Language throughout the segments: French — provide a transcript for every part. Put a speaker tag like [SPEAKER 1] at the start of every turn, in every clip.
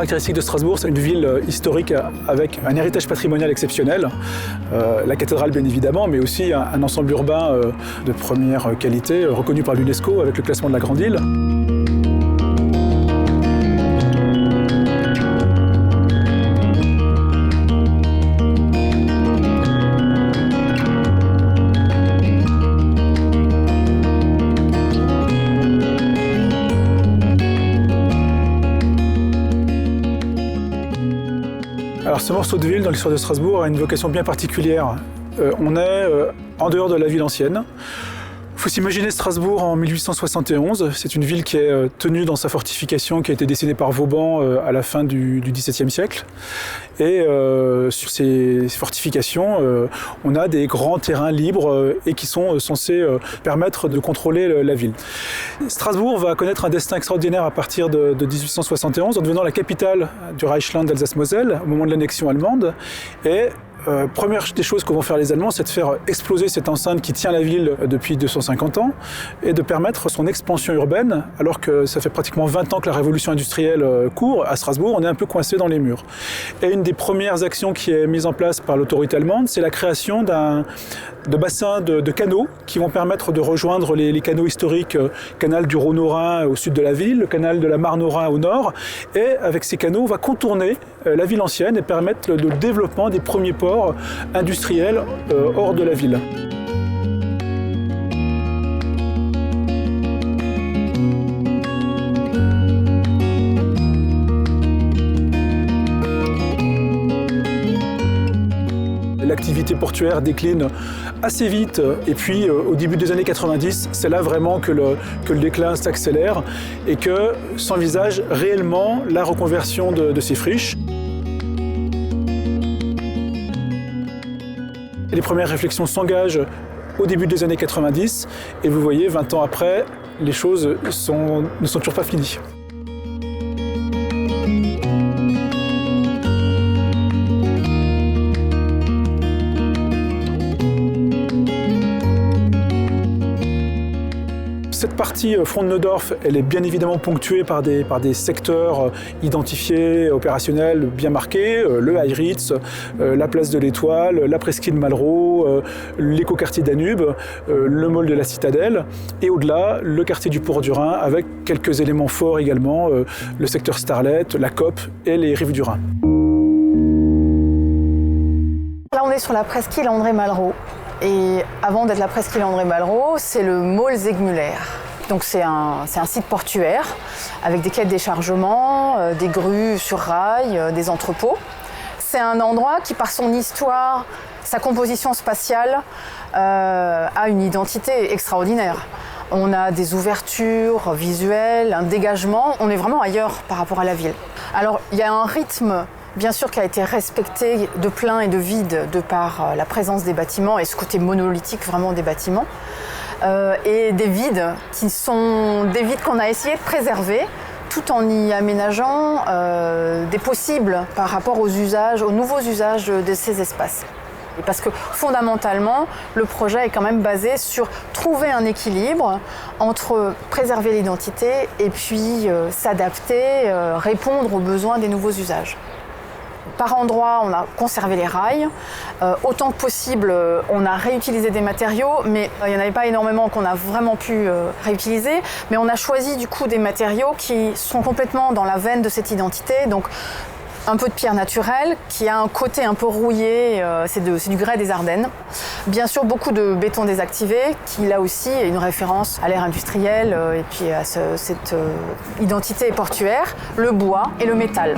[SPEAKER 1] caractéristique de Strasbourg, c'est une ville historique avec un héritage patrimonial exceptionnel. La cathédrale bien évidemment, mais aussi un ensemble urbain de première qualité, reconnu par l'UNESCO avec le classement de la Grande Île. Alors ce morceau de ville dans l'histoire de Strasbourg a une vocation bien particulière. On est en dehors de la ville ancienne. Il faut s'imaginer Strasbourg en 1871. C'est une ville qui est tenue dans sa fortification qui a été dessinée par Vauban à la fin du XVIIe siècle. Et sur ces fortifications, on a des grands terrains libres et qui sont censés permettre de contrôler la ville. Strasbourg va connaître un destin extraordinaire à partir de 1871 en devenant la capitale du Reichsland d'Alsace-Moselle au moment de l'annexion allemande. Et première des choses que vont faire les Allemands, c'est de faire exploser cette enceinte qui tient la ville depuis 250 ans et de permettre son expansion urbaine, alors que ça fait pratiquement 20 ans que la révolution industrielle court. À Strasbourg, on est un peu coincé dans les murs. Et une des premières actions qui est mise en place par l'autorité allemande, c'est la création de bassins de canaux qui vont permettre de rejoindre les canaux historiques, canal du Rhône au Rhin au sud de la ville, le canal de la Marne au Rhin au nord. Et avec ces canaux, on va contourner la ville ancienne et permettre le développement des premiers ports industriels hors de la ville. L'activité portuaire décline assez vite et puis au début des années 90, c'est là vraiment que le déclin s'accélère et que s'envisage réellement la reconversion de ces friches. Les premières réflexions s'engagent au début des années 90 et vous voyez, 20 ans après, les choses ne sont toujours pas finies. Cette partie front de Neudorf, elle est bien évidemment ponctuée par des secteurs identifiés, opérationnels, bien marqués. Le Heiritz, la place de l'Étoile, la presqu'île Malraux, l'écoquartier Danube, le mall de la Citadelle. Et au-delà, le quartier du Port du Rhin, avec quelques éléments forts également, le secteur Starlet, la COP et les rives du Rhin.
[SPEAKER 2] Là, on est sur la presqu'île André Malraux. Et avant d'être la presqu'île André Malraux, c'est le Mall Zegmuller. Donc c'est un site portuaire avec des quais de déchargement, des grues sur rail, des entrepôts. C'est un endroit qui, par son histoire, sa composition spatiale, a une identité extraordinaire. On a des ouvertures visuelles, un dégagement. On est vraiment ailleurs par rapport à la ville. Alors il y a un rythme bien sûr qui a été respecté de plein et de vide de par la présence des bâtiments et ce côté monolithique vraiment des bâtiments. Et des vides qui sont des vides qu'on a essayé de préserver tout en y aménageant des possibles par rapport aux nouveaux usages de ces espaces. Et parce que fondamentalement, le projet est quand même basé sur trouver un équilibre entre préserver l'identité et puis s'adapter, répondre aux besoins des nouveaux usages. Par endroits, on a conservé les rails. Autant que possible, on a réutilisé des matériaux, mais il n'y en avait pas énormément qu'on a vraiment pu réutiliser. Mais on a choisi du coup des matériaux qui sont complètement dans la veine de cette identité. Donc, un peu de pierre naturelle qui a un côté un peu rouillé, c'est du grès des Ardennes. Bien sûr, beaucoup de béton désactivé qui là aussi est une référence à l'ère industrielle et puis à cette identité portuaire, le bois et le métal.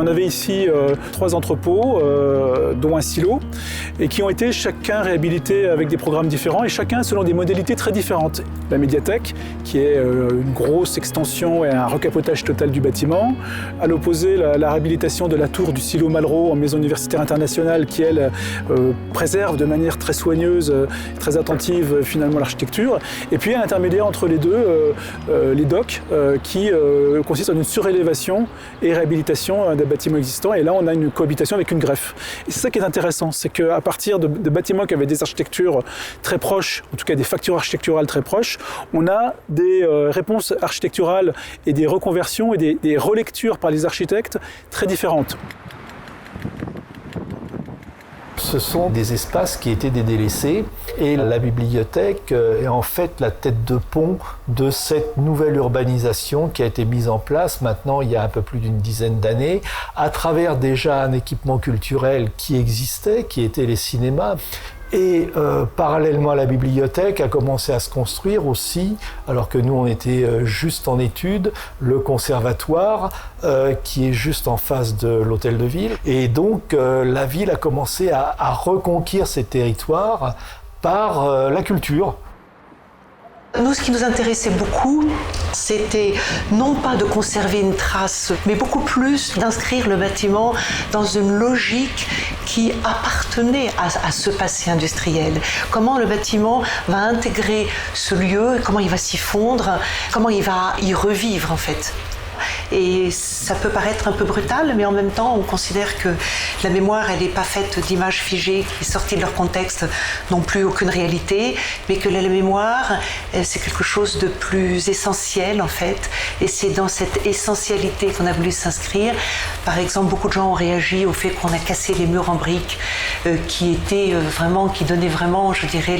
[SPEAKER 1] On avait ici 3 entrepôts, dont un silo, et qui ont été chacun réhabilités avec des programmes différents et chacun selon des modalités très différentes. La médiathèque, qui est une grosse extension et un recapotage total du bâtiment. À l'opposé, la réhabilitation de la tour du silo Malraux en maison universitaire internationale qui, elle, préserve de manière très soigneuse, très attentive finalement l'architecture. Et puis à l'intermédiaire entre les deux, les docks qui consistent en une surélévation et réhabilitation des bâtiments existants. Et là, on a une cohabitation avec une greffe. Et c'est ça qui est intéressant, c'est qu'à partir de bâtiments qui avaient des architectures très proches, en tout cas des factures architecturales très proches, on a des réponses architecturales et des reconversions et des relectures par les architectes très différentes.
[SPEAKER 3] Ce sont des espaces qui étaient des délaissés et la bibliothèque est en fait la tête de pont de cette nouvelle urbanisation qui a été mise en place maintenant il y a un peu plus d'une dizaine d'années à travers déjà un équipement culturel qui existait, qui était les cinémas. Et parallèlement à la bibliothèque a commencé à se construire aussi, alors que nous on était juste en études, le conservatoire qui est juste en face de l'hôtel de ville. Et donc la ville a commencé à reconquérir ces territoires par la culture.
[SPEAKER 4] Nous, ce qui nous intéressait beaucoup, c'était non pas de conserver une trace, mais beaucoup plus d'inscrire le bâtiment dans une logique qui appartenait à ce passé industriel. Comment le bâtiment va intégrer ce lieu, comment il va s'y fondre, comment il va y revivre en fait. Et ça peut paraître un peu brutal, mais en même temps, on considère que la mémoire, elle n'est pas faite d'images figées qui, sorties de leur contexte, n'ont plus aucune réalité, mais que la mémoire, c'est quelque chose de plus essentiel, en fait. Et c'est dans cette essentialité qu'on a voulu s'inscrire. Par exemple, beaucoup de gens ont réagi au fait qu'on a cassé les murs en briques, qui donnaient vraiment, je dirais,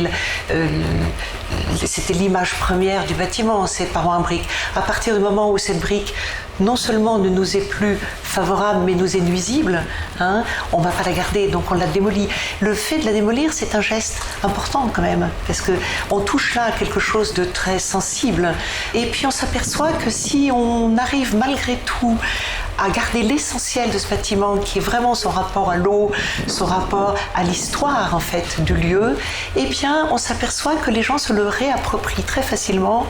[SPEAKER 4] c'était l'image première du bâtiment, ces parois en briques. À partir du moment où cette brique non seulement ne nous est plus favorable, mais nous est nuisible, on ne va pas la garder, donc on la démolit. Le fait de la démolir, c'est un geste important quand même, parce qu'on touche là à quelque chose de très sensible. Et puis on s'aperçoit que si on arrive malgré tout à garder l'essentiel de ce bâtiment, qui est vraiment son rapport à l'eau, son rapport à l'histoire en fait du lieu, eh bien on s'aperçoit que les gens se le réapproprient très facilement.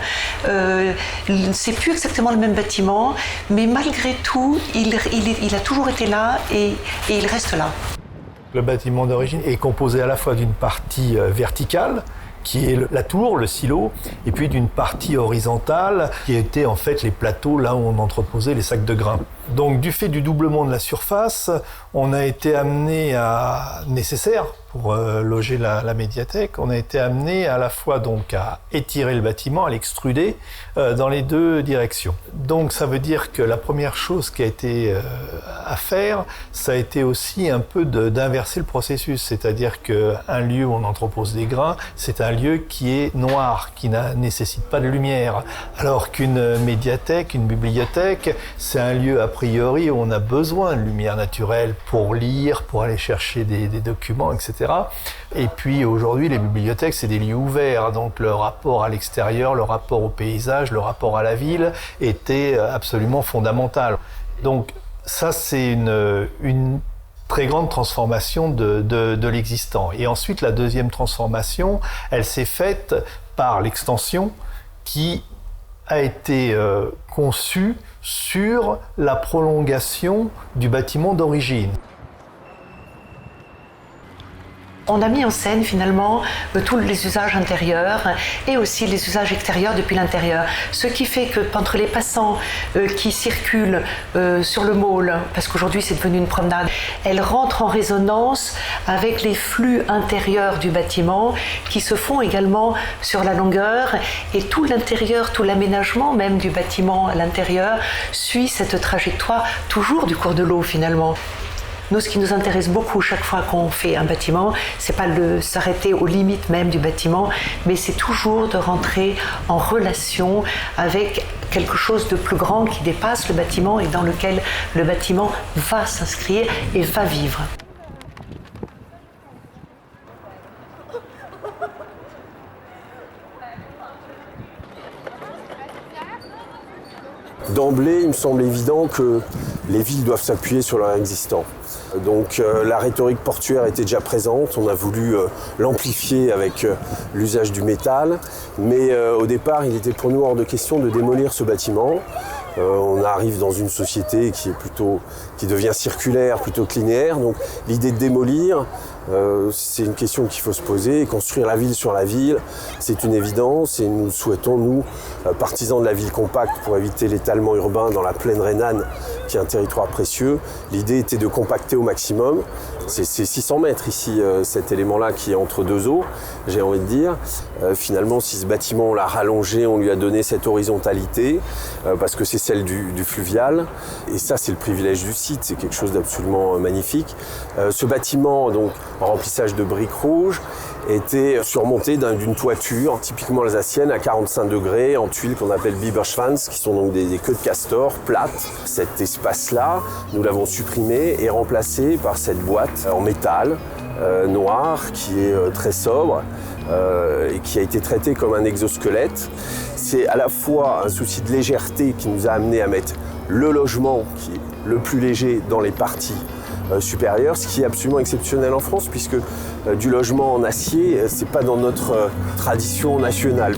[SPEAKER 4] C'est plus exactement le même bâtiment, mais malgré tout, il a toujours été là et il reste là.
[SPEAKER 3] Le bâtiment d'origine est composé à la fois d'une partie verticale, qui est la tour, le silo, et puis d'une partie horizontale, qui était en fait les plateaux là où on entreposait les sacs de grains. Donc du fait du doublement de la surface, on a été amené à, nécessaire pour loger la médiathèque, on a été amené à la fois donc à étirer le bâtiment, à l'extruder dans les deux directions. Donc ça veut dire que la première chose qui a été à faire, ça a été aussi un peu d'inverser le processus, c'est-à-dire qu'un lieu où on entrepose des grains, c'est un lieu qui est noir, qui ne nécessite pas de lumière, alors qu'une médiathèque, une bibliothèque, c'est un lieu a priori où on a besoin de lumière naturelle pour lire, pour aller chercher des documents, etc. Et puis aujourd'hui, les bibliothèques, c'est des lieux ouverts, donc le rapport à l'extérieur, le rapport au paysage, le rapport à la ville était absolument fondamental. Donc ça, c'est une très grande transformation de l'existant. Et ensuite, la deuxième transformation, elle s'est faite par l'extension qui a été conçue sur la prolongation du bâtiment d'origine.
[SPEAKER 4] On a mis en scène finalement tous les usages intérieurs et aussi les usages extérieurs depuis l'intérieur. Ce qui fait que entre les passants qui circulent sur le môle, parce qu'aujourd'hui c'est devenu une promenade, elles rentrent en résonance avec les flux intérieurs du bâtiment qui se font également sur la longueur, et tout l'intérieur, tout l'aménagement même du bâtiment à l'intérieur suit cette trajectoire toujours du cours de l'eau finalement. Nous, ce qui nous intéresse beaucoup chaque fois qu'on fait un bâtiment, c'est pas de s'arrêter aux limites même du bâtiment, mais c'est toujours de rentrer en relation avec quelque chose de plus grand qui dépasse le bâtiment et dans lequel le bâtiment va s'inscrire et va vivre.
[SPEAKER 5] D'emblée, il me semble évident que les villes doivent s'appuyer sur leur existant. Donc la rhétorique portuaire était déjà présente, on a voulu l'amplifier avec l'usage du métal, mais au départ il était pour nous hors de question de démolir ce bâtiment. On arrive dans une société qui devient circulaire plutôt que linéaire, donc l'idée de démolir, c'est une question qu'il faut se poser. Et construire la ville sur la ville, c'est une évidence et nous souhaitons, nous, partisans de la ville compacte pour éviter l'étalement urbain dans la plaine rhénane, qui est un territoire précieux, l'idée était de compacter au maximum. C'est 600 mètres ici, cet élément-là qui est entre deux eaux, j'ai envie de dire. Finalement, si ce bâtiment, on l'a rallongé, on lui a donné cette horizontalité, parce que c'est celle du fluvial. Et ça, c'est le privilège du site, c'est quelque chose d'absolument magnifique. Ce bâtiment, donc, en remplissage de briques rouges, était surmonté d'une toiture typiquement alsacienne à 45 degrés en tuiles qu'on appelle Biberschwanz, qui sont donc des queues de castor plates. Cet espace-là, nous l'avons supprimé et remplacé par cette boîte en métal noir qui est très sobre et qui a été traitée comme un exosquelette. C'est à la fois un souci de légèreté qui nous a amené à mettre le logement qui est le plus léger dans les parties supérieures, ce qui est absolument exceptionnel en France puisque du logement en acier, c'est pas dans notre tradition nationale.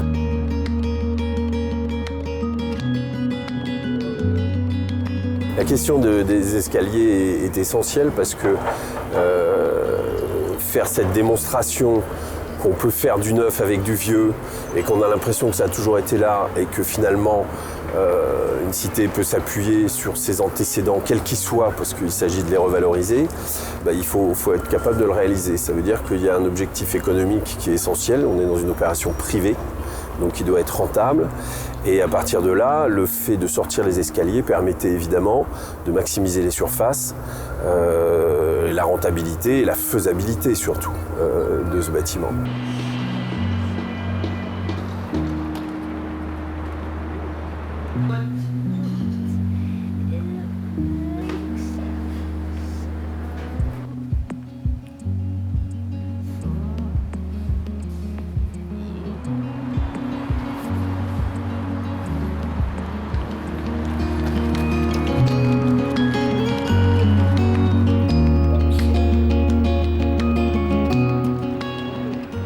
[SPEAKER 5] La question des escaliers est essentielle parce que faire cette démonstration qu'on peut faire du neuf avec du vieux et qu'on a l'impression que ça a toujours été là et que finalement une cité peut s'appuyer sur ses antécédents, quels qu'ils soient, parce qu'il s'agit de les revaloriser, il faut être capable de le réaliser. Ça veut dire qu'il y a un objectif économique qui est essentiel, on est dans une opération privée, donc qui doit être rentable. Et à partir de là, le fait de sortir les escaliers permettait évidemment de maximiser les surfaces, la rentabilité et la faisabilité surtout de ce bâtiment.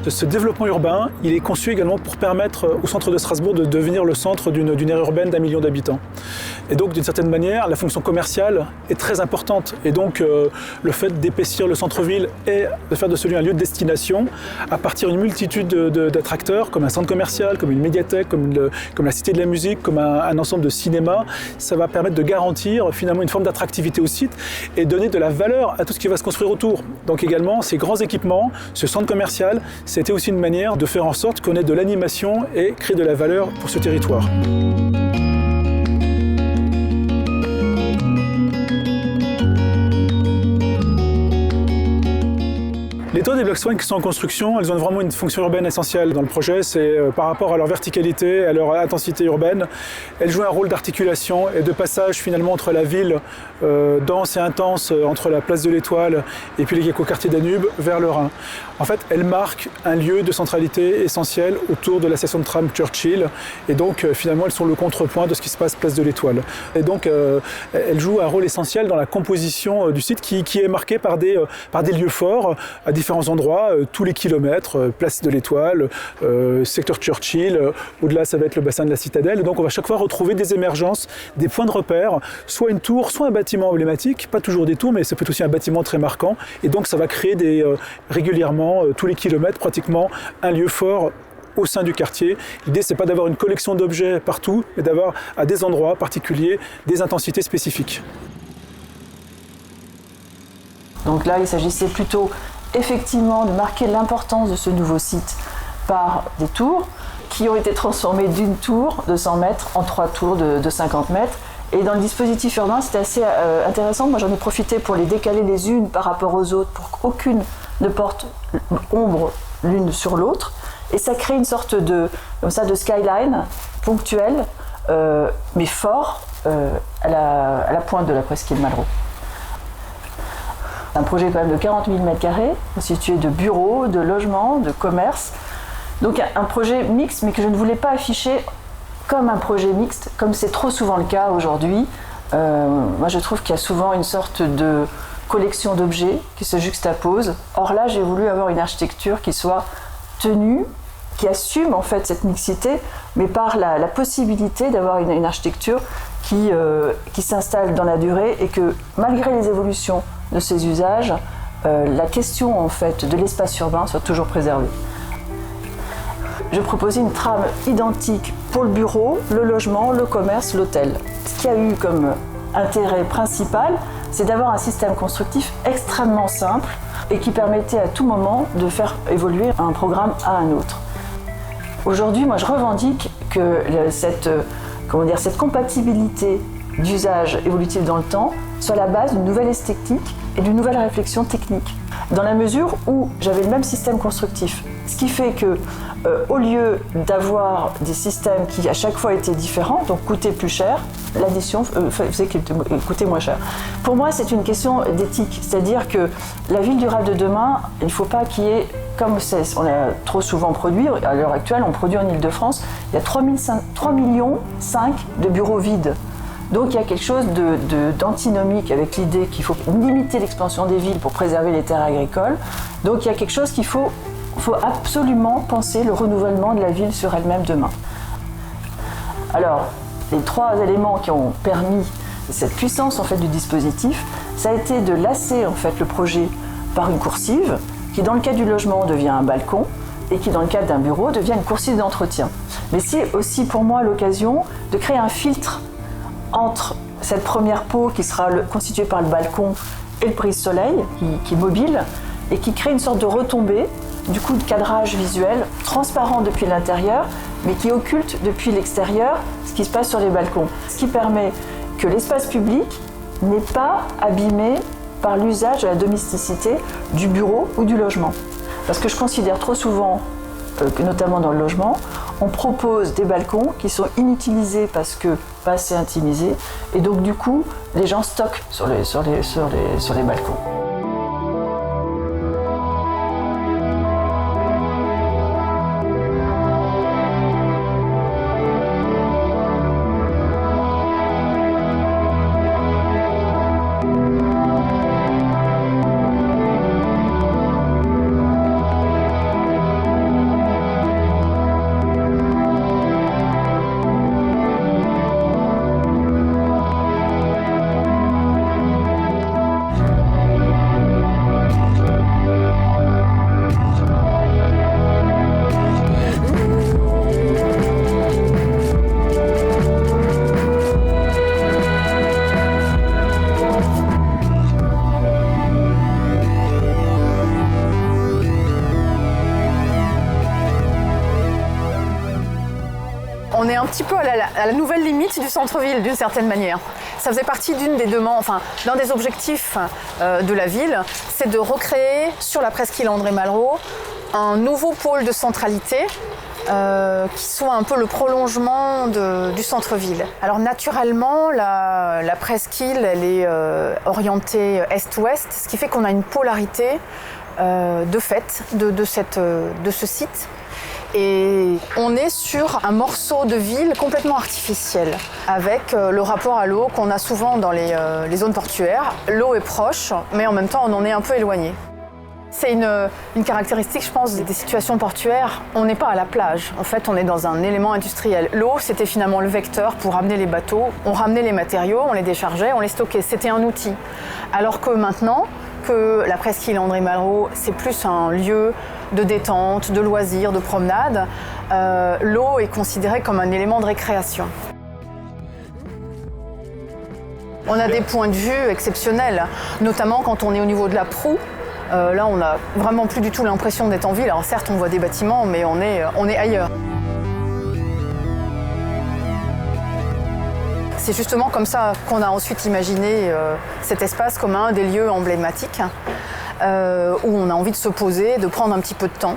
[SPEAKER 1] Ce développement urbain, il est conçu également pour permettre au centre de Strasbourg de devenir le centre d'une aire urbaine d'1 million d'habitants. Et donc, d'une certaine manière, la fonction commerciale est très importante. Et donc, le fait d'épaissir le centre-ville et de faire de ce lieu un lieu de destination à partir d'une multitude d'attracteurs, comme un centre commercial, comme une médiathèque, comme la Cité de la musique, comme un ensemble de cinéma, ça va permettre de garantir finalement une forme d'attractivité au site et donner de la valeur à tout ce qui va se construire autour. Donc également, ces grands équipements, ce centre commercial, c'était aussi une manière de faire en sorte qu'on ait de l'animation et créer de la valeur pour ce territoire. Les toits des Black Swan qui sont en construction, elles ont vraiment une fonction urbaine essentielle dans le projet. C'est par rapport à leur verticalité, à leur intensité urbaine. Elles jouent un rôle d'articulation et de passage finalement entre la ville dense et intense, entre la place de l'Étoile et puis les quartiers Danube vers le Rhin. En fait, elles marquent un lieu de centralité essentiel autour de la station de tram Churchill. Et donc finalement, elles sont le contrepoint de ce qui se passe place de l'Étoile. Et donc, elles jouent un rôle essentiel dans la composition du site qui est marqué par des lieux forts à différents endroits, tous les kilomètres, place de l'Étoile, secteur Churchill, au-delà ça va être le bassin de la Citadelle. Et donc on va chaque fois retrouver des émergences, des points de repère, soit une tour, soit un bâtiment emblématique, pas toujours des tours, mais ça peut être aussi un bâtiment très marquant. Et donc ça va créer régulièrement, tous les kilomètres, pratiquement un lieu fort au sein du quartier. L'idée, c'est pas d'avoir une collection d'objets partout, mais d'avoir à des endroits particuliers des intensités spécifiques.
[SPEAKER 2] Donc là, il s'agissait plutôt effectivement de marquer l'importance de ce nouveau site par des tours qui ont été transformées d'une tour de 100 mètres en 3 tours de 50 mètres. Et dans le dispositif urbain, c'était assez intéressant. Moi, j'en ai profité pour les décaler les unes par rapport aux autres pour qu'aucune ne porte ombre l'une sur l'autre. Et ça crée une sorte de skyline ponctuel, mais fort, à la pointe de la presqu'île Malraux. Un projet quand même de 40 000 m², constitué de bureaux, de logements, de commerces. Donc un projet mixte, mais que je ne voulais pas afficher comme un projet mixte, comme c'est trop souvent le cas aujourd'hui,
[SPEAKER 6] moi je trouve qu'il y a souvent une sorte de collection d'objets qui se juxtaposent. Or là, j'ai voulu avoir une architecture qui soit tenue, qui assume en fait cette mixité, mais par la possibilité d'avoir une architecture qui s'installe dans la durée et que malgré les évolutions de ces usages, la question en fait de l'espace urbain soit toujours préservée. Je proposais une trame identique pour le bureau, le logement, le commerce, l'hôtel. Ce qui a eu comme intérêt principal, c'est d'avoir un système constructif extrêmement simple et qui permettait à tout moment de faire évoluer un programme à un autre. Aujourd'hui, moi, je revendique que cette compatibilité d'usage évolutif dans le temps soit la base d'une nouvelle esthétique et d'une nouvelle réflexion technique. Dans la mesure où j'avais le même système constructif. Ce qui fait que, au lieu d'avoir des systèmes qui à chaque fois étaient différents, donc coûtaient plus cher, l'addition faisait qu'ils coûtaient moins cher. Pour moi, c'est une question d'éthique. C'est-à-dire que la ville durable de demain, il ne faut pas qu'il y ait, comme on a trop souvent produit, à l'heure actuelle, on produit en Ile-de-France, il y a 3,5 millions de bureaux vides. Donc il y a quelque chose d'antinomique avec l'idée qu'il faut limiter l'expansion des villes pour préserver les terres agricoles. Donc il y a quelque chose qu'il faut absolument penser le renouvellement de la ville sur elle-même demain. Alors, les 3 éléments qui ont permis cette puissance en fait, du dispositif, ça a été de lasser en fait, le projet par une coursive, qui dans le cas du logement devient un balcon, et qui dans le cadre d'un bureau devient une coursive d'entretien. Mais c'est aussi pour moi l'occasion de créer un filtre entre cette première peau qui sera constituée par le balcon et le brise-soleil, qui est mobile, et qui crée une sorte de retombée, du coup de cadrage visuel transparent depuis l'intérieur, mais qui occulte depuis l'extérieur ce qui se passe sur les balcons. Ce qui permet que l'espace public n'est pas abîmé par l'usage de la domesticité du bureau ou du logement. Parce que je considère trop souvent, notamment dans le logement, on propose des balcons qui sont inutilisés parce que pas assez intimisés, et donc du coup, les gens stockent sur les balcons.
[SPEAKER 2] On est un petit peu à la nouvelle limite du centre-ville, d'une certaine manière. Ça faisait partie d'un des objectifs de la ville, c'est de recréer sur la presqu'île André Malraux un nouveau pôle de centralité qui soit un peu le prolongement du centre-ville. Alors naturellement, la presqu'île, elle est orientée est-ouest, ce qui fait qu'on a une polarité de fait de ce site. Et on est sur un morceau de ville complètement artificiel, avec le rapport à l'eau qu'on a souvent dans les zones portuaires. L'eau est proche, mais en même temps on en est un peu éloigné. C'est une caractéristique, je pense, des situations portuaires. On n'est pas à la plage. En fait, on est dans un élément industriel. L'eau, c'était finalement le vecteur pour ramener les bateaux. On ramenait les matériaux, on les déchargeait, on les stockait. C'était un outil. Alors que maintenant, que la presqu'île André Malraux, c'est plus un lieu de détente, de loisirs, de promenade, l'eau est considérée comme un élément de récréation. On a des points de vue exceptionnels, notamment quand on est au niveau de la proue. Là, on n'a vraiment plus du tout l'impression d'être en ville. Alors certes, on voit des bâtiments, mais on est ailleurs. C'est justement comme ça qu'on a ensuite imaginé cet espace comme un des lieux emblématiques où on a envie de se poser, de prendre un petit peu de temps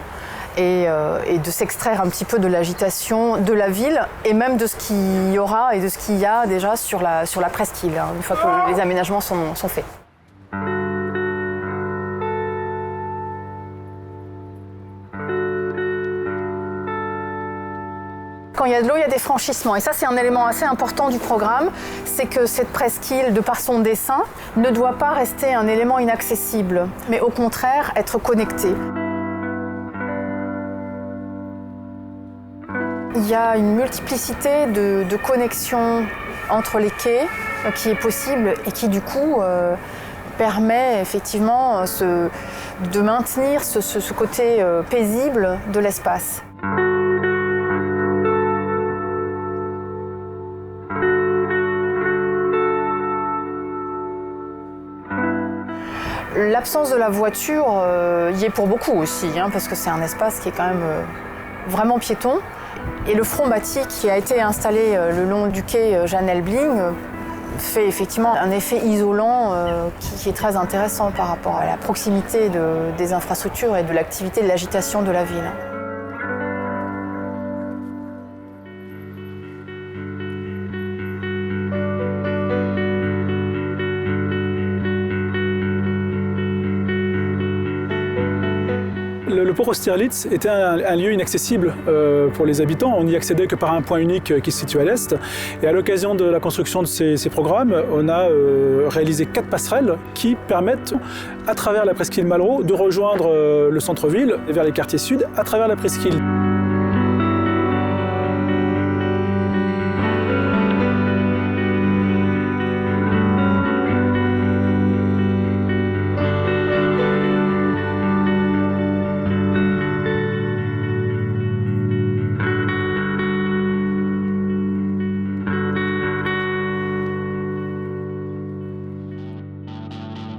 [SPEAKER 2] et de s'extraire un petit peu de l'agitation de la ville et même de ce qu'il y aura et de ce qu'il y a déjà sur la presqu'île, une fois que les aménagements sont faits. Quand il y a de l'eau, il y a des franchissements. Et ça, c'est un élément assez important du programme, c'est que cette presqu'île, de par son dessin, ne doit pas rester un élément inaccessible, mais au contraire, être connectée. Il y a une multiplicité de connexions entre les quais qui est possible et qui, du coup, permet effectivement de maintenir ce côté paisible de l'espace. L'absence de la voiture y est pour beaucoup aussi, parce que c'est un espace qui est quand même vraiment piéton. Et le front bâti qui a été installé le long du quai Jeanne Elbling fait effectivement un effet isolant qui est très intéressant par rapport à la proximité des infrastructures et de l'activité de l'agitation de la ville.
[SPEAKER 1] Le port Austerlitz était un lieu inaccessible pour les habitants. On n'y accédait que par un point unique qui se situe à l'est. Et à l'occasion de la construction de ces programmes, on a réalisé 4 passerelles qui permettent, à travers la presqu'île Malraux, de rejoindre le centre-ville et vers les quartiers sud à travers la presqu'île.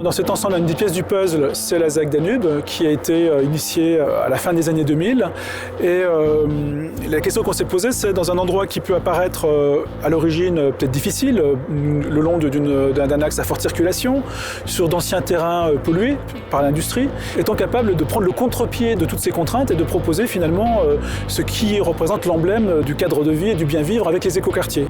[SPEAKER 1] Dans cet ensemble, une des pièces du puzzle, c'est la ZAC Danube, qui a été initiée à la fin des années 2000. Et la question qu'on s'est posée, c'est dans un endroit qui peut apparaître à l'origine peut-être difficile, le long d'un axe à forte circulation, sur d'anciens terrains pollués par l'industrie, est-on capable de prendre le contre-pied de toutes ces contraintes et de proposer finalement ce qui représente l'emblème du cadre de vie et du bien-vivre avec les écoquartiers.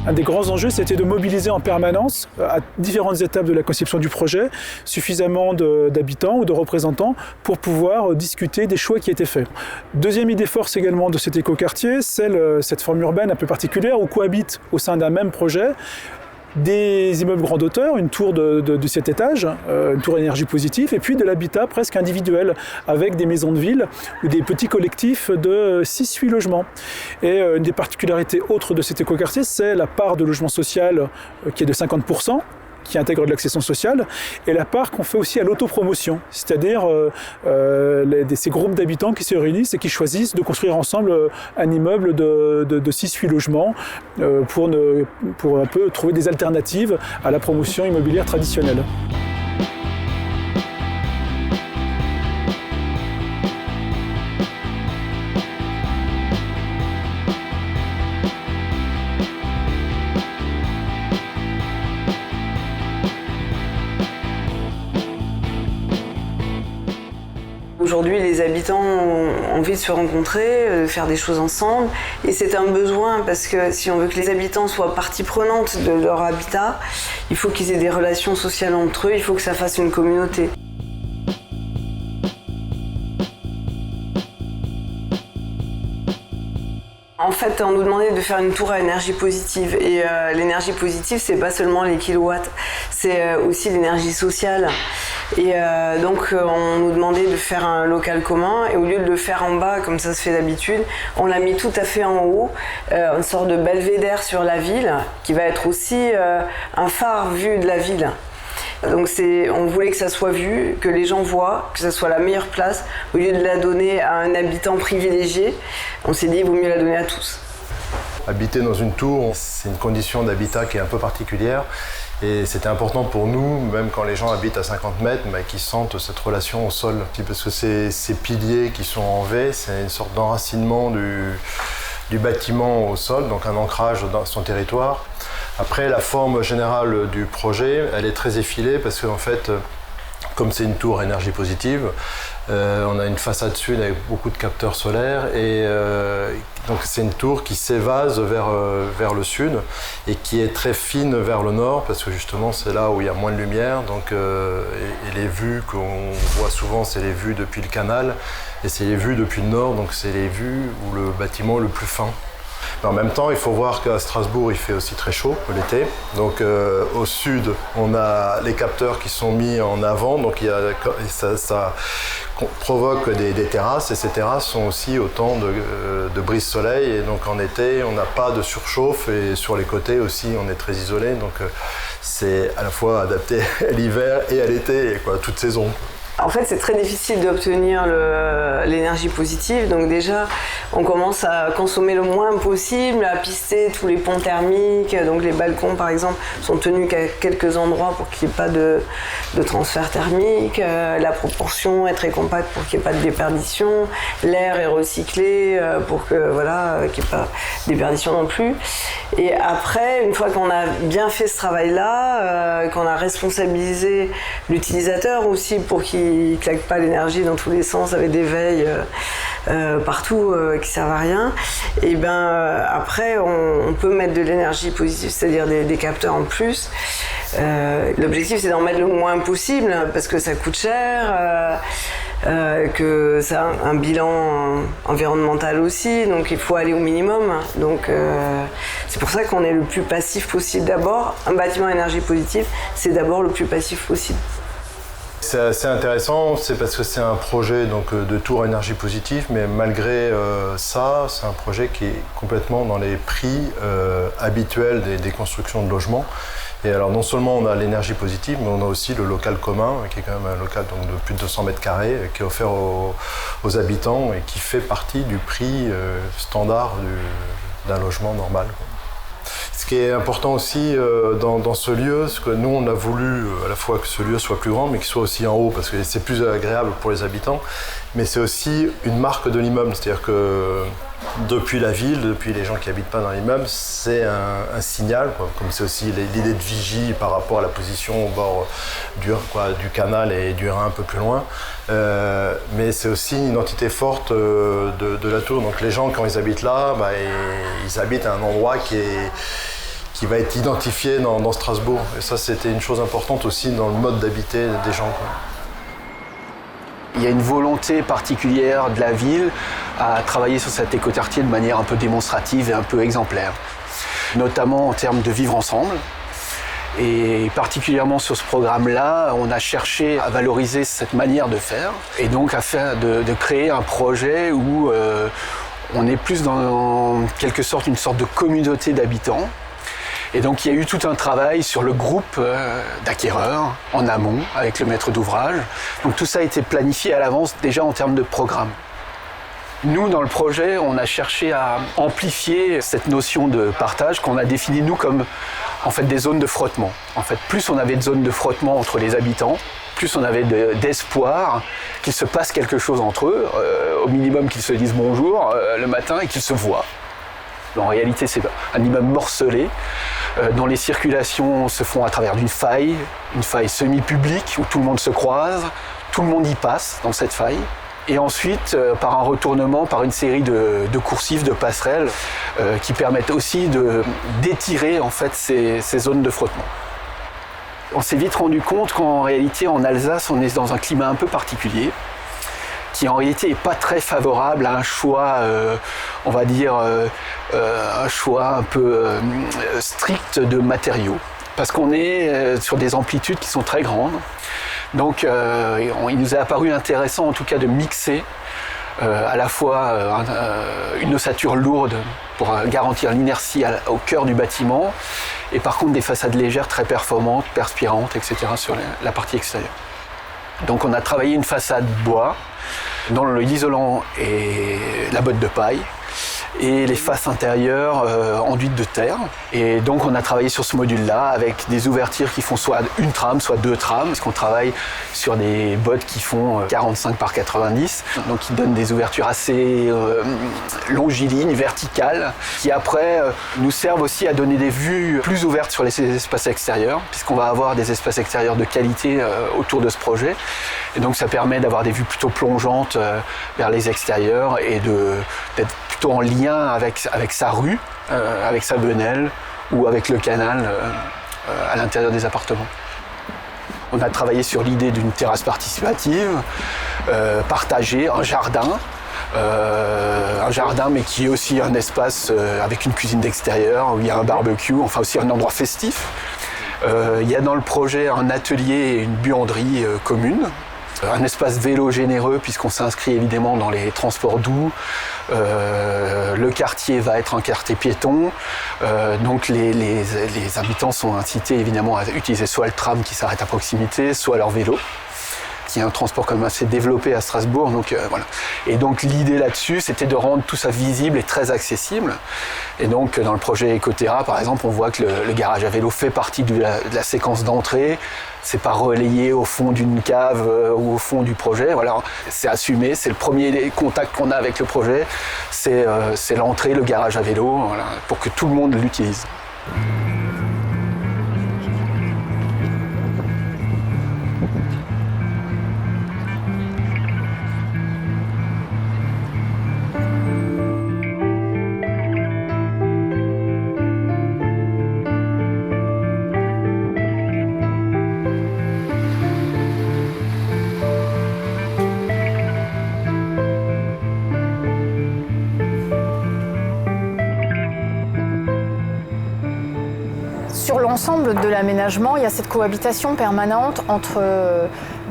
[SPEAKER 1] Un des grands enjeux, c'était de mobiliser en permanence, à différentes étapes de la conception du projet, suffisamment d'habitants ou de représentants pour pouvoir discuter des choix qui étaient faits. Deuxième idée force également de cet écoquartier, c'est cette forme urbaine un peu particulière où cohabitent au sein d'un même projet des immeubles grande hauteur, une tour de 7 étages, une tour énergie positive, et puis de l'habitat presque individuel, avec des maisons de ville ou des petits collectifs de 6-8 logements. Et une des particularités autres de cet écoquartier, c'est la part de logement social qui est de 50%, qui intègre de l'accession sociale, et la part qu'on fait aussi à l'autopromotion, c'est-à-dire ces groupes d'habitants qui se réunissent et qui choisissent de construire ensemble un immeuble de 6-8 logements pour un peu trouver des alternatives à la promotion immobilière traditionnelle.
[SPEAKER 7] Aujourd'hui, les habitants ont envie de se rencontrer, de faire des choses ensemble. Et c'est un besoin parce que si on veut que les habitants soient partie prenante de leur habitat, il faut qu'ils aient des relations sociales entre eux, il faut que ça fasse une communauté. En fait, on nous demandait de faire une tour à énergie positive. Et l'énergie positive, c'est pas seulement les kilowatts, c'est aussi l'énergie sociale. Et donc, on nous demandait de faire un local commun. Et au lieu de le faire en bas, comme ça se fait d'habitude, on l'a mis tout à fait en haut, une sorte de belvédère sur la ville, qui va être aussi un phare vu de la ville. Donc on voulait que ça soit vu, que les gens voient, que ça soit la meilleure place. Au lieu de la donner à un habitant privilégié, on s'est dit qu'il vaut mieux la donner à tous.
[SPEAKER 3] Habiter dans une tour, c'est une condition d'habitat qui est un peu particulière. Et c'était important pour nous, même quand les gens habitent à 50 mètres, qu'ils sentent cette relation au sol. Parce que ces piliers qui sont en V, c'est une sorte d'enracinement du bâtiment au sol, donc un ancrage dans son territoire. Après, la forme générale du projet, elle est très effilée parce qu'en fait, comme c'est une tour énergie positive, on a une façade sud avec beaucoup de capteurs solaires et donc c'est une tour qui s'évase vers le sud et qui est très fine vers le nord parce que justement c'est là où il y a moins de lumière. Donc, et les vues qu'on voit souvent, c'est les vues depuis le canal et c'est les vues depuis le nord, donc c'est les vues où le bâtiment est le plus fin. Mais en même temps, il faut voir qu'à Strasbourg, il fait aussi très chaud l'été. Donc au sud, on a les capteurs qui sont mis en avant, donc ça provoque des terrasses, et ces terrasses sont aussi autant de brise-soleil, et donc en été, on n'a pas de surchauffe, et sur les côtés aussi, on est très isolé, donc c'est à la fois adapté à l'hiver et à l'été, et quoi, toute saison.
[SPEAKER 7] En fait, c'est très difficile d'obtenir l'énergie positive. Donc déjà, on commence à consommer le moins possible, à pister tous les ponts thermiques. Donc les balcons, par exemple, sont tenus qu'à quelques endroits pour qu'il n'y ait pas de transfert thermique. La proportion est très compacte pour qu'il n'y ait pas de déperdition. L'air est recyclé pour que voilà, qu'il n'y ait pas de déperdition non plus. Et après, une fois qu'on a bien fait ce travail-là, qu'on a responsabilisé l'utilisateur aussi pour qu'il ne claque pas l'énergie dans tous les sens avec des veilles partout qui servent à rien, et ben après on peut mettre de l'énergie positive, c'est-à-dire des capteurs en plus. L'objectif c'est d'en mettre le moins possible parce que ça coûte cher, que ça a un bilan environnemental aussi, donc il faut aller au minimum. Donc c'est pour ça qu'on est le plus passif possible. D'abord, un bâtiment à énergie positive, c'est d'abord le plus passif possible.
[SPEAKER 3] C'est assez intéressant, c'est parce que c'est un projet donc, de tour énergie positive, mais malgré ça, c'est un projet qui est complètement dans les prix habituels des constructions de logements. Et alors non seulement on a l'énergie positive, mais on a aussi le local commun, qui est quand même un local donc, de plus de 200 mètres carrés, qui est offert aux habitants et qui fait partie du prix standard d'un logement normal, quoi. Ce qui est important aussi dans ce lieu, c'est que nous on a voulu à la fois que ce lieu soit plus grand mais qu'il soit aussi en haut parce que c'est plus agréable pour les habitants, mais c'est aussi une marque de l'immeuble, c'est-à-dire que depuis la ville, depuis les gens qui habitent pas dans l'immeuble, c'est un signal, quoi. Comme c'est aussi l'idée de vigie par rapport à la position au bord du canal et du Rhin un peu plus loin, mais c'est aussi une identité forte de la tour. Donc les gens quand ils habitent là, ils habitent à un endroit qui va être identifié dans Strasbourg. Et ça, c'était une chose importante aussi dans le mode d'habiter des gens, quoi.
[SPEAKER 8] Il y a une volonté particulière de la ville à travailler sur cet écoquartier de manière un peu démonstrative et un peu exemplaire, notamment en termes de vivre ensemble. Et particulièrement sur ce programme-là, on a cherché à valoriser cette manière de faire et donc à de créer un projet où on est plus dans quelque sorte une sorte de communauté d'habitants. Et donc il y a eu tout un travail sur le groupe d'acquéreurs en amont avec le maître d'ouvrage. Donc tout ça a été planifié à l'avance déjà en termes de programme. Nous, dans le projet, on a cherché à amplifier cette notion de partage qu'on a définie nous comme en fait des zones de frottement. En fait, plus on avait de zones de frottement entre les habitants, plus on avait d'espoir qu'il se passe quelque chose entre eux, au minimum qu'ils se disent bonjour le matin et qu'ils se voient. En réalité, c'est un immeuble morcelé dont les circulations se font à travers une faille semi-publique où tout le monde se croise, tout le monde y passe dans cette faille. Et ensuite, par un retournement, par une série de coursives, de passerelles qui permettent aussi d'étirer en fait, ces zones de frottement. On s'est vite rendu compte qu'en réalité, en Alsace, on est dans un climat un peu particulier, qui en réalité n'est pas très favorable à un choix, on va dire, un choix un peu strict de matériaux. Parce qu'on est sur des amplitudes qui sont très grandes. Donc il nous a apparu intéressant en tout cas de mixer à la fois une ossature lourde pour garantir l'inertie au cœur du bâtiment et par contre des façades légères très performantes, perspirantes, etc. sur la partie extérieure. Donc on a travaillé une façade bois dont l'isolant est la botte de paille et les faces intérieures enduites de terre. Et donc on a travaillé sur ce module-là avec des ouvertures qui font soit une trame, soit deux trames, parce qu'on travaille sur des bottes qui font 45 par 90, donc qui donnent des ouvertures assez longilignes, verticales, qui après nous servent aussi à donner des vues plus ouvertes sur les espaces extérieurs, puisqu'on va avoir des espaces extérieurs de qualité autour de ce projet. Et donc ça permet d'avoir des vues plutôt plongeantes vers les extérieurs et d'être plutôt en lien avec sa rue, avec sa venelle ou avec le canal à l'intérieur des appartements. On a travaillé sur l'idée d'une terrasse participative, partagée, un jardin, un jardin, mais qui est aussi un espace avec une cuisine d'extérieur, où il y a un barbecue, enfin aussi un endroit festif. Il y a dans le projet un atelier et une buanderie commune. Un espace vélo généreux puisqu'on s'inscrit évidemment dans les transports doux. Le quartier va être un quartier piéton. Donc les habitants sont incités évidemment à utiliser soit le tram qui s'arrête à proximité, soit leur vélo, qui est un transport quand même assez développé à Strasbourg. Donc, voilà. Et donc l'idée là-dessus, c'était de rendre tout ça visible et très accessible. Et donc dans le projet Ecoterra, par exemple, on voit que le garage à vélo fait partie de la séquence d'entrée. C'est pas relayé au fond d'une cave ou au fond du projet. Voilà, c'est assumé, c'est le premier contact qu'on a avec le projet. C'est l'entrée, le garage à vélo, voilà, pour que tout le monde l'utilise.
[SPEAKER 2] Sur l'ensemble de l'aménagement, il y a cette cohabitation permanente entre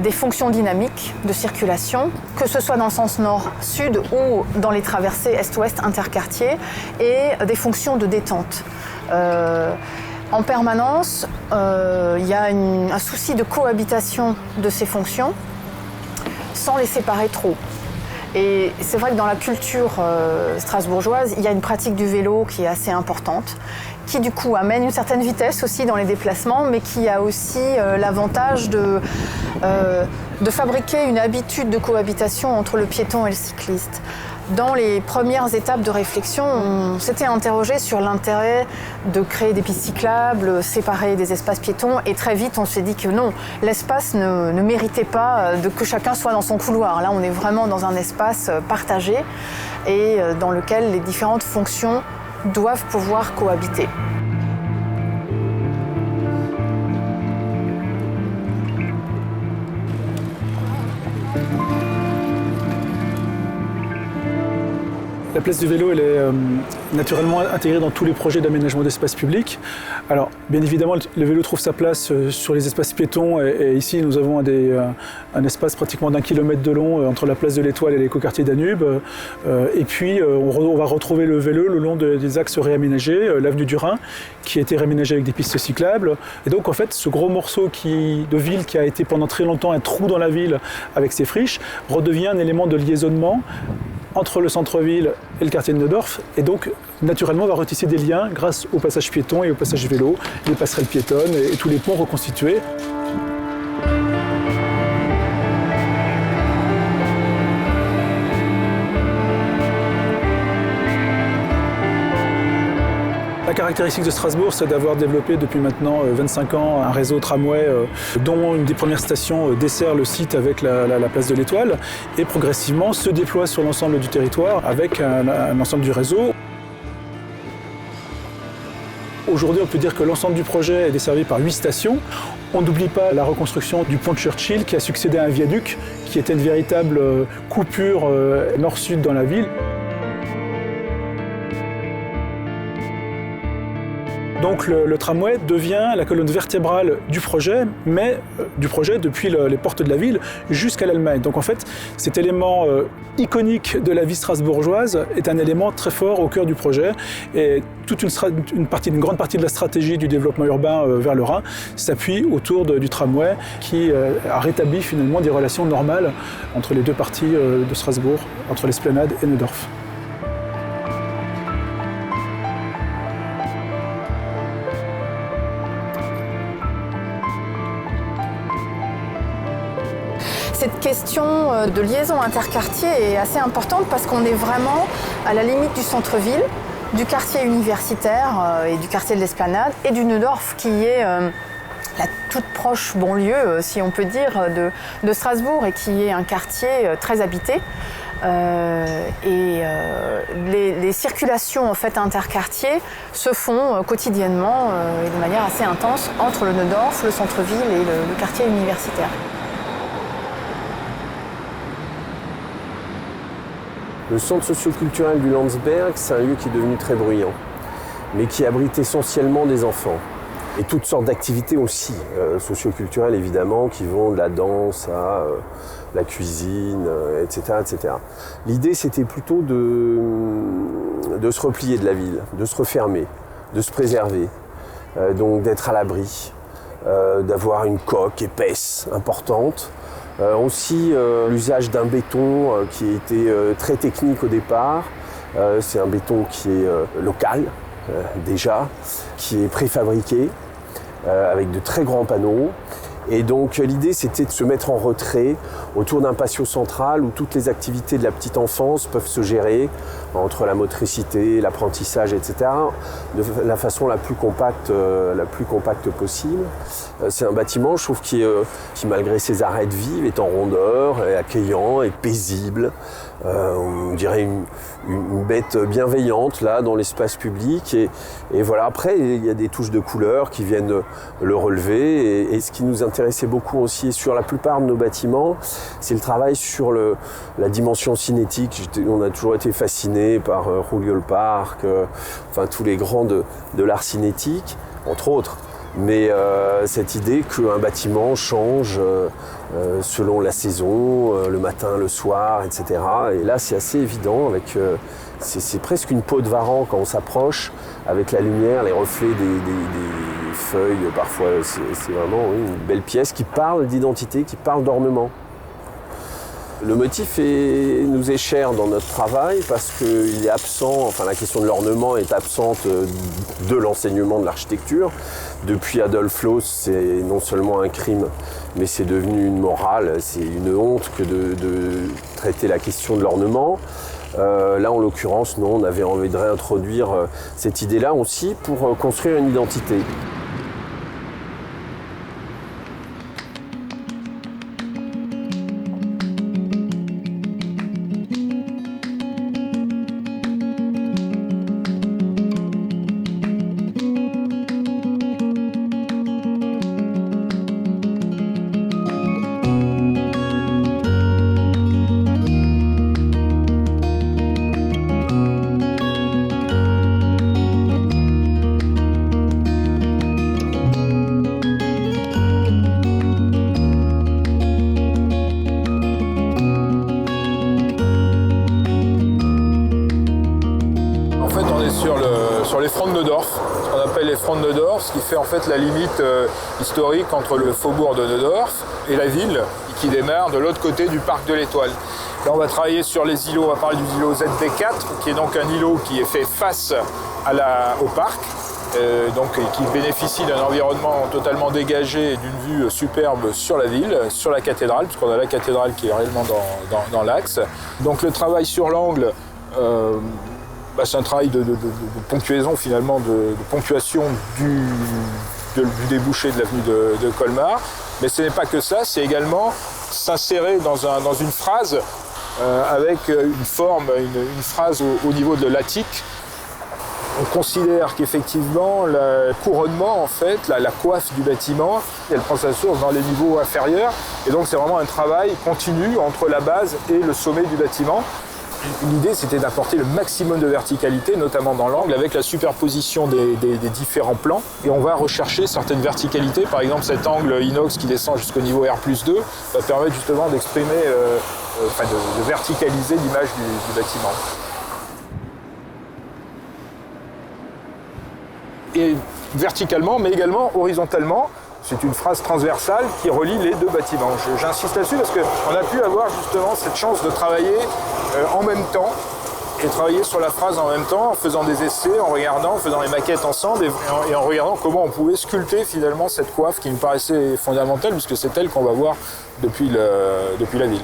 [SPEAKER 2] des fonctions dynamiques de circulation, que ce soit dans le sens nord-sud ou dans les traversées est-ouest interquartiers, et des fonctions de détente. En permanence, il y a un souci de cohabitation de ces fonctions sans les séparer trop. Et c'est vrai que dans la culture strasbourgeoise, il y a une pratique du vélo qui est assez importante, qui du coup amène une certaine vitesse aussi dans les déplacements, mais qui a aussi l'avantage de fabriquer une habitude de cohabitation entre le piéton et le cycliste. Dans les premières étapes de réflexion, on s'était interrogé sur l'intérêt de créer des pistes cyclables, séparer des espaces piétons, et très vite on s'est dit que non, l'espace ne méritait pas que chacun soit dans son couloir. Là, on est vraiment dans un espace partagé et dans lequel les différentes fonctions doivent pouvoir cohabiter.
[SPEAKER 1] La place du vélo, elle est naturellement intégrée dans tous les projets d'aménagement d'espace public. Alors, bien évidemment, le vélo trouve sa place sur les espaces piétons et ici, nous avons un espace pratiquement d'1 kilomètre de long entre la place de l'Étoile et l'écoquartier Danube. Et puis, on va retrouver le vélo le long des axes réaménagés, l'avenue du Rhin, qui a été réaménagée avec des pistes cyclables. Et donc, en fait, ce gros morceau de ville qui a été pendant très longtemps un trou dans la ville avec ses friches, redevient un élément de liaisonnement entre le centre-ville et le quartier de Neudorf, et donc naturellement on va retisser des liens grâce au passage piéton et au passage vélo, les passerelles piétonnes et tous les ponts reconstitués. La caractéristique de Strasbourg, c'est d'avoir développé depuis maintenant 25 ans un réseau tramway dont une des premières stations dessert le site avec la place de l'Étoile et progressivement se déploie sur l'ensemble du territoire avec un ensemble du réseau. Aujourd'hui, on peut dire que l'ensemble du projet est desservi par 8 stations. On n'oublie pas la reconstruction du pont de Churchill qui a succédé à un viaduc qui était une véritable coupure nord-sud dans la ville. Donc le tramway devient la colonne vertébrale du projet, mais du projet depuis les portes de la ville jusqu'à l'Allemagne. Donc en fait, cet élément iconique de la vie strasbourgeoise est un élément très fort au cœur du projet. Et toute une grande partie de la stratégie du développement urbain vers le Rhin s'appuie autour du tramway qui a rétabli finalement des relations normales entre les deux parties de Strasbourg, entre l'Esplanade et Neudorf.
[SPEAKER 2] Cette question de liaison interquartier est assez importante parce qu'on est vraiment à la limite du centre-ville, du quartier universitaire et du quartier de l'Esplanade et du Neudorf qui est la toute proche banlieue, si on peut dire, de Strasbourg et qui est un quartier très habité. Les circulations en fait interquartiers se font quotidiennement et de manière assez intense entre le Neudorf, le centre-ville et le quartier universitaire.
[SPEAKER 5] Le centre socioculturel du Landsberg, c'est un lieu qui est devenu très bruyant, mais qui abrite essentiellement des enfants. Et toutes sortes d'activités aussi, socioculturelles évidemment, qui vont de la danse à la cuisine, etc., etc. L'idée, c'était plutôt de se replier de la ville, de se refermer, de se préserver, donc d'être à l'abri, d'avoir une coque épaisse, importante. Aussi l'usage d'un béton qui était très technique au départ. C'est un béton qui est local déjà, qui est préfabriqué avec de très grands panneaux. Et donc l'idée c'était de se mettre en retrait autour d'un patio central où toutes les activités de la petite enfance peuvent se gérer entre la motricité, l'apprentissage, etc. de la façon la plus compacte possible. C'est un bâtiment, je trouve, qui malgré ses arêtes vives, est en rondeur, est accueillant, est paisible. On dirait une bête bienveillante là dans l'espace public et voilà. Après il y a des touches de couleur qui viennent le relever et ce qui nous intéressait beaucoup aussi sur la plupart de nos bâtiments, c'est le travail sur la dimension cinétique. On a toujours été fascinés par Rouliol Park, enfin tous les grands de l'art cinétique entre autres. Mais cette idée qu'un bâtiment change selon la saison, le matin, le soir, etc. Et là, c'est assez évident. C'est presque une peau de varan quand on s'approche, avec la lumière, les reflets des feuilles. Parfois, c'est vraiment une belle pièce qui parle d'identité, qui parle d'ornement. Le motif nous est cher dans notre travail parce qu'il est absent, enfin la question de l'ornement est absente de l'enseignement de l'architecture. Depuis Adolf Loos, c'est non seulement un crime, mais c'est devenu une morale, c'est une honte que de traiter la question de l'ornement. Là, en l'occurrence, non, on avait envie de réintroduire cette idée-là aussi pour construire une identité.
[SPEAKER 9] Sur les fronts de Neudorf, ce qu'on appelle les fronts de Neudorf, ce qui fait en fait la limite historique entre le faubourg de Neudorf et la ville, qui démarre de l'autre côté du parc de l'Étoile. Là, on va travailler sur les îlots, on va parler du îlot ZB4, qui est donc un îlot qui est fait face au parc, donc qui bénéficie d'un environnement totalement dégagé et d'une vue superbe sur la ville, sur la cathédrale, puisqu'on a la cathédrale qui est réellement dans l'axe. Donc le travail sur l'angle, c'est un travail de ponctuaison finalement, de ponctuation du débouché de l'avenue de Colmar. Mais ce n'est pas que ça, c'est également s'insérer dans une phrase avec une forme, une phrase au niveau de l'attique. On considère qu'effectivement le couronnement, en fait, la coiffe du bâtiment, elle prend sa source dans les niveaux inférieurs. Et donc c'est vraiment un travail continu entre la base et le sommet du bâtiment. L'idée, c'était d'apporter le maximum de verticalité, notamment dans l'angle, avec la superposition des différents plans. Et on va rechercher certaines verticalités. Par exemple, cet angle inox qui descend jusqu'au niveau R+2 va permettre justement d'exprimer, de verticaliser l'image du bâtiment. Et verticalement, mais également horizontalement. C'est une phrase transversale qui relie les deux bâtiments. J'insiste là-dessus parce qu'on a pu avoir justement cette chance de travailler en même temps et travailler sur la phrase en même temps en faisant des essais, en faisant les maquettes ensemble et en regardant comment on pouvait sculpter finalement cette coiffe qui me paraissait fondamentale puisque c'est elle qu'on va voir depuis la ville.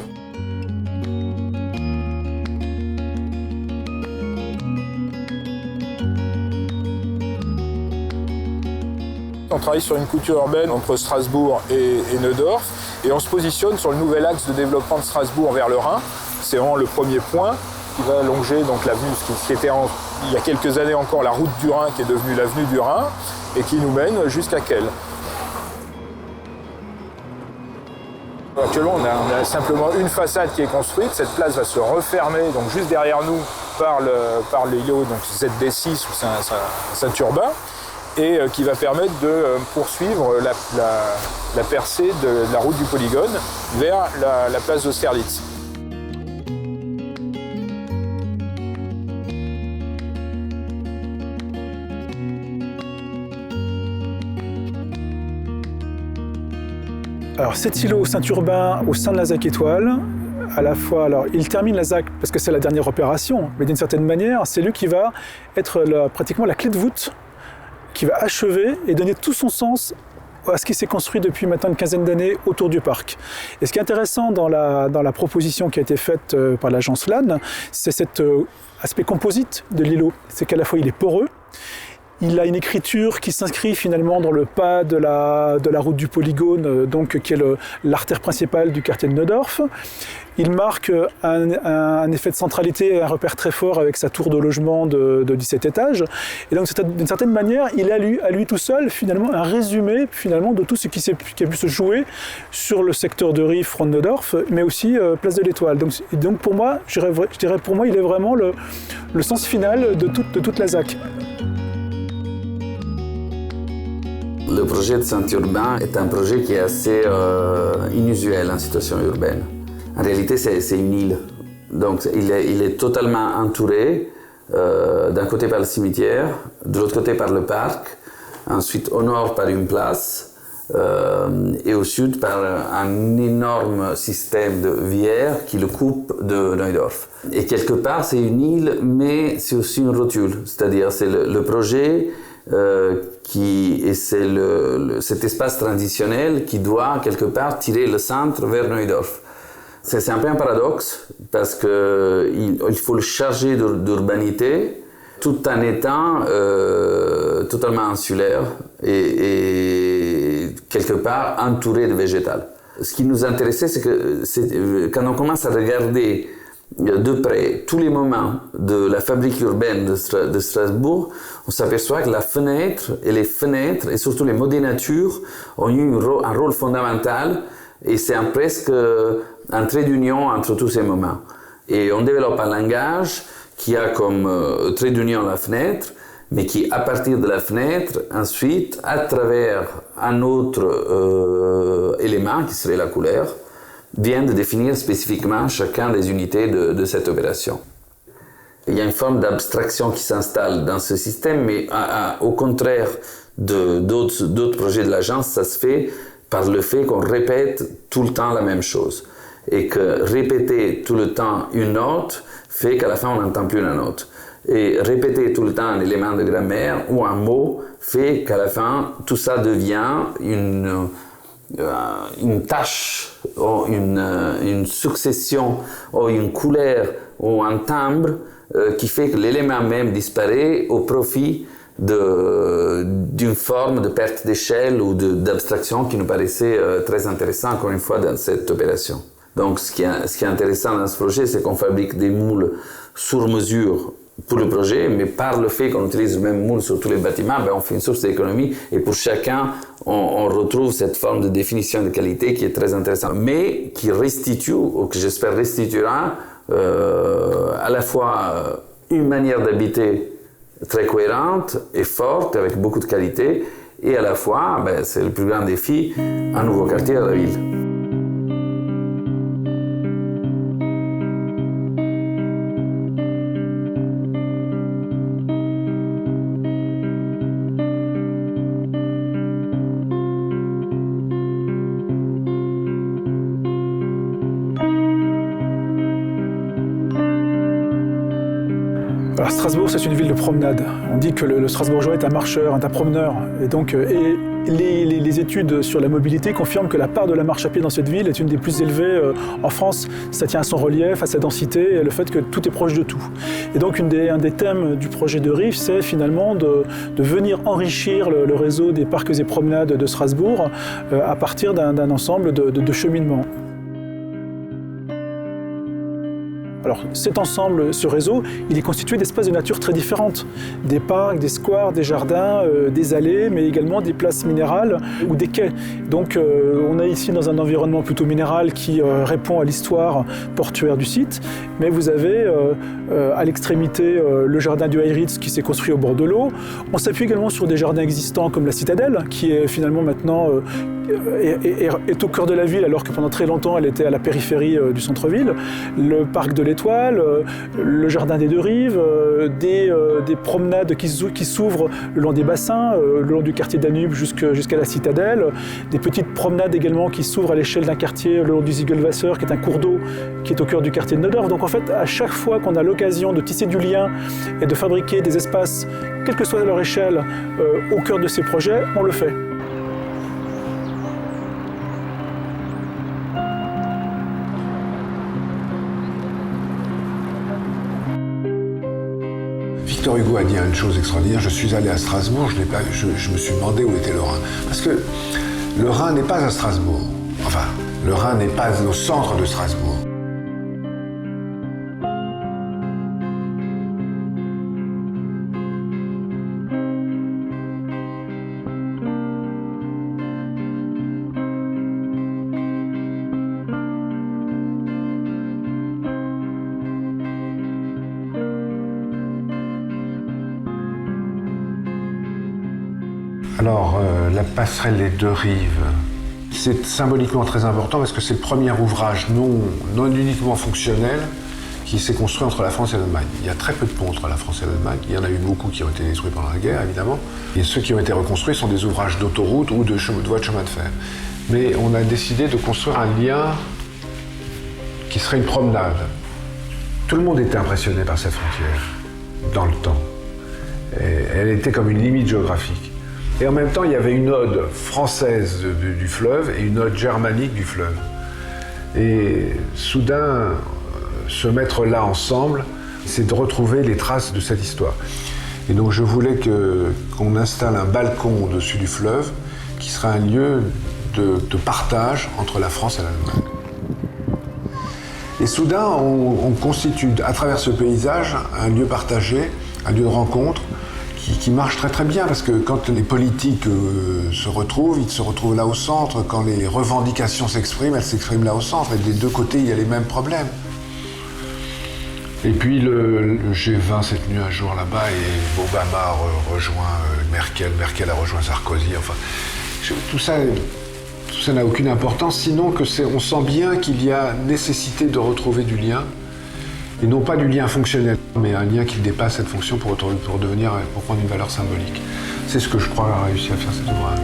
[SPEAKER 9] On travaille sur une couture urbaine entre Strasbourg et Neudorf et on se positionne sur le nouvel axe de développement de Strasbourg vers le Rhin. C'est vraiment le premier point qui va longer donc l'avenue, ce qui était il y a quelques années encore la route du Rhin qui est devenue l'avenue du Rhin et qui nous mène jusqu'à Kehl. Actuellement, on a simplement une façade qui est construite. Cette place va se refermer, donc juste derrière nous, par l'îlot, donc ZD6 ou Saint-Urbain, et qui va permettre de poursuivre la percée de la route du Polygone vers la place d'Austerlitz.
[SPEAKER 1] Alors cet îlot Saint-Urbain au sein de la ZAC Étoile, à la fois, alors il termine la ZAC parce que c'est la dernière opération, mais d'une certaine manière, c'est lui qui va être pratiquement la clé de voûte, qui va achever et donner tout son sens à ce qui s'est construit depuis maintenant une quinzaine d'années autour du parc. Et ce qui est intéressant dans la proposition qui a été faite par l'agence LAN, c'est cet aspect composite de l'îlot. C'est qu'à la fois il est poreux, il a une écriture qui s'inscrit finalement dans le pas de la route du Polygone, donc qui est l'artère principale du quartier de Neudorf. Il marque un effet de centralité et un repère très fort avec sa tour de logement de 17 étages. Et donc d'une certaine manière, il a à lui tout seul finalement un résumé finalement de tout ce qui a pu se jouer sur le secteur de Rive, front de Neudorf, mais aussi place de l'Étoile. Donc pour moi, je dirais pour moi, il est vraiment le sens final de toute la ZAC.
[SPEAKER 10] Le projet de Saint-Urbain est un projet qui est assez inusuel en situation urbaine. En réalité, c'est une île. Donc, il est totalement entouré, d'un côté par le cimetière, de l'autre côté par le parc, ensuite au nord par une place, et au sud par un énorme système de vierre qui le coupe de Neudorf. Et quelque part, c'est une île, mais c'est aussi une rotule. C'est-à-dire, c'est le projet c'est cet espace transitionnel qui doit quelque part tirer le centre vers Neudorf. C'est un peu un paradoxe parce qu'il faut le charger d'urbanité tout en étant totalement insulaire et quelque part entouré de végétal. Ce qui nous intéressait, c'est que quand on commence à regarder de près tous les moments de la fabrique urbaine de Strasbourg, on s'aperçoit que la fenêtre et les fenêtres, et surtout les modénatures, ont eu un rôle fondamental, et c'est presque un trait d'union entre tous ces moments. Et on développe un langage qui a comme trait d'union la fenêtre, mais qui, à partir de la fenêtre, ensuite, à travers un autre élément, qui serait la couleur, vient de définir spécifiquement chacune des unités de cette opération. Il y a une forme d'abstraction qui s'installe dans ce système, mais au contraire d'autres projets de l'agence, ça se fait par le fait qu'on répète tout le temps la même chose. Et que répéter tout le temps une note fait qu'à la fin on n'entend plus la note. Et répéter tout le temps un élément de grammaire ou un mot fait qu'à la fin tout ça devient une tâche, ou une succession, ou une couleur, ou un timbre qui fait que l'élément même disparaît au profit d'une forme de perte d'échelle ou d'abstraction qui nous paraissait très intéressant, encore une fois, dans cette opération. Donc ce qui est intéressant dans ce projet, c'est qu'on fabrique des moules sur mesure pour le projet, mais par le fait qu'on utilise le même moule sur tous les bâtiments, on fait une source d'économie et pour chacun, on retrouve cette forme de définition de qualité qui est très intéressante, mais qui restitue, ou que j'espère restituera, à la fois une manière d'habiter très cohérente et forte, avec beaucoup de qualité, et à la fois, c'est le plus grand défi, un nouveau quartier à la ville.
[SPEAKER 1] Alors Strasbourg, c'est une ville de promenade. On dit que le Strasbourgeois est un marcheur, un promeneur. Et donc, les études sur la mobilité confirment que la part de la marche à pied dans cette ville est une des plus élevées en France. Ça tient à son relief, à sa densité et le fait que tout est proche de tout. Et donc, un des thèmes du projet de RIF, c'est finalement de venir enrichir le réseau des parcs et promenades de Strasbourg à partir d'un ensemble de cheminements. Alors cet ensemble, ce réseau, il est constitué d'espaces de nature très différentes. Des parcs, des squares, des jardins, des allées, mais également des places minérales ou des quais. Donc on est ici dans un environnement plutôt minéral qui répond à l'histoire portuaire du site. Mais vous avez à l'extrémité le jardin du Heiritz qui s'est construit au bord de l'eau. On s'appuie également sur des jardins existants comme la Citadelle, qui est finalement maintenant est au cœur de la ville, alors que pendant très longtemps elle était à la périphérie du centre-ville. Le parc de l'Étoile, le jardin des Deux Rives, des promenades qui s'ouvrent le long des bassins, le long du quartier Danube jusqu'à la Citadelle, des petites promenades également qui s'ouvrent à l'échelle d'un quartier le long du Ziegelwasser, qui est un cours d'eau qui est au cœur du quartier de Neudorf. Donc en fait, à chaque fois qu'on a l'occasion de tisser du lien et de fabriquer des espaces, quelle que soit leur échelle, au cœur de ces projets, on le fait.
[SPEAKER 11] Victor Hugo a dit une chose extraordinaire. Je suis allé à Strasbourg, je me suis demandé où était le Rhin. Parce que le Rhin n'est pas à Strasbourg. Enfin, le Rhin n'est pas au centre de Strasbourg. Alors, la passerelle des Deux Rives, c'est symboliquement très important parce que c'est le premier ouvrage non uniquement fonctionnel qui s'est construit entre la France et l'Allemagne. Il y a très peu de ponts entre la France et l'Allemagne. Il y en a eu beaucoup qui ont été détruits pendant la guerre, évidemment. Et ceux qui ont été reconstruits sont des ouvrages d'autoroute ou de voies de chemin de fer. Mais on a décidé de construire un lien qui serait une promenade. Tout le monde était impressionné par cette frontière, dans le temps. Et elle était comme une limite géographique. Et en même temps, il y avait une ode française du fleuve et une ode germanique du fleuve. Et soudain, se mettre là ensemble, c'est de retrouver les traces de cette histoire. Et donc je voulais qu'on installe un balcon au-dessus du fleuve qui serait un lieu de partage entre la France et l'Allemagne. Et soudain, on constitue à travers ce paysage un lieu partagé, un lieu de rencontre, qui marche très très bien, parce que quand les politiques se retrouvent, ils se retrouvent là au centre. Quand les revendications s'expriment, elles s'expriment là au centre. Et des deux côtés, il y a les mêmes problèmes. Et puis le G20 s'est tenu un jour là-bas et Obama a rejoint Merkel a rejoint Sarkozy. Enfin, tout ça n'a aucune importance, sinon on sent bien qu'il y a nécessité de retrouver du lien. Et non pas du lien fonctionnel, mais un lien qui dépasse cette fonction pour prendre une valeur symbolique. C'est ce que je crois a réussi à faire cet ouvrage.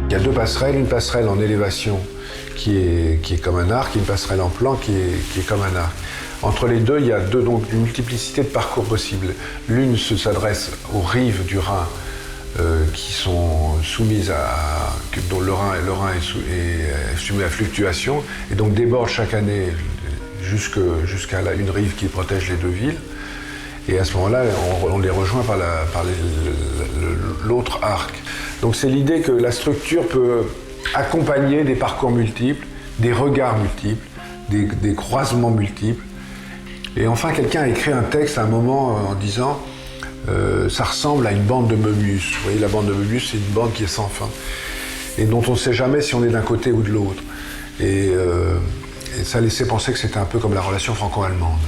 [SPEAKER 11] Il y a deux passerelles, une passerelle en élévation qui est comme un arc, et une passerelle en plan qui est comme un arc. Entre les deux, il y a donc une multiplicité de parcours possibles. L'une s'adresse aux rives du Rhin, qui sont soumises dont le Rhin est soumis à fluctuation et donc déborde chaque année jusqu'à une rive qui protège les deux villes. Et à ce moment-là, on les rejoint par l'autre arc. Donc c'est l'idée que la structure peut accompagner des parcours multiples, des regards multiples, des croisements multiples. Et enfin, quelqu'un a écrit un texte à un moment en disant ça ressemble à une bande de Möbius. Vous voyez, la bande de Möbius, c'est une bande qui est sans fin et dont on ne sait jamais si on est d'un côté ou de l'autre. Et ça laissait penser que c'était un peu comme la relation franco-allemande.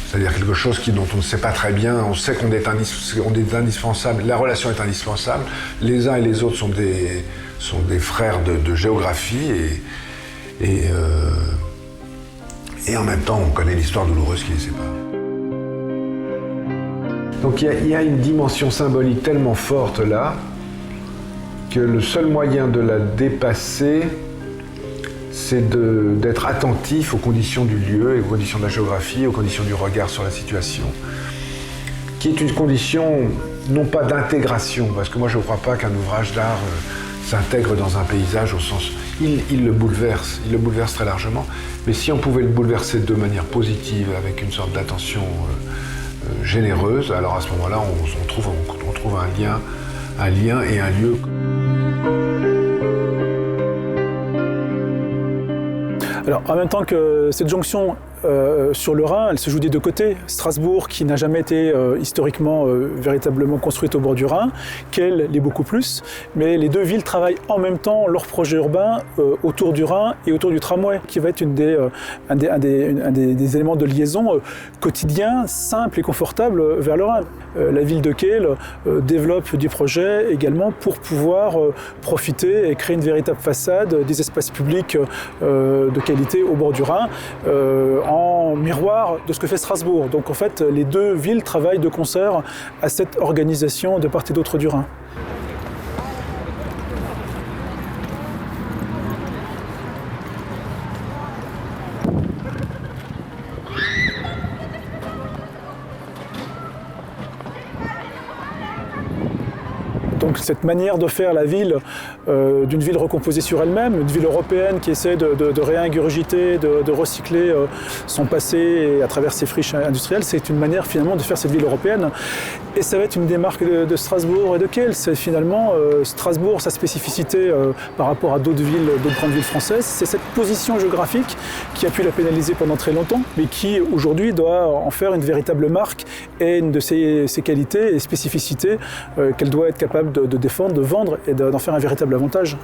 [SPEAKER 11] C'est-à-dire quelque chose dont on ne sait pas très bien, on sait qu'on est indispensable, la relation est indispensable, les uns et les autres sont des frères de géographie et en même temps on connaît l'histoire douloureuse qui les sépare. Donc il y a une dimension symbolique tellement forte là que le seul moyen de la dépasser, c'est d'être attentif aux conditions du lieu, et aux conditions de la géographie, aux conditions du regard sur la situation, qui est une condition non pas d'intégration, parce que moi je ne crois pas qu'un ouvrage d'art s'intègre dans un paysage au sens... Il le bouleverse très largement, mais si on pouvait le bouleverser de manière positive, avec une sorte d'attention généreuse, alors à ce moment-là on trouve un lien et un lieu.
[SPEAKER 1] Alors, en même temps que cette jonction sur le Rhin, elle se joue des deux côtés. Strasbourg, qui n'a jamais été historiquement véritablement construite au bord du Rhin, Kehl l'est beaucoup plus, mais les deux villes travaillent en même temps leur projet urbain autour du Rhin et autour du tramway, qui va être un des éléments de liaison quotidien, simple et confortable vers le Rhin. La ville de Kehl développe du projet également pour pouvoir profiter et créer une véritable façade des espaces publics de qualité au bord du Rhin, en miroir de ce que fait Strasbourg. Donc en fait, les deux villes travaillent de concert à cette organisation de part et d'autre du Rhin. Donc cette manière de faire la ville, d'une ville recomposée sur elle-même, une ville européenne qui essaie de réingurgiter, de recycler son passé à travers ses friches industrielles, c'est une manière finalement de faire cette ville européenne. Et ça va être une des marques de Strasbourg et de Kehl. C'est finalement Strasbourg, sa spécificité par rapport à d'autres villes, d'autres grandes villes françaises, c'est cette position géographique qui a pu la pénaliser pendant très longtemps, mais qui aujourd'hui doit en faire une véritable marque et une de ses qualités et spécificités qu'elle doit être capable de défendre, de vendre et d'en faire un véritable avantage.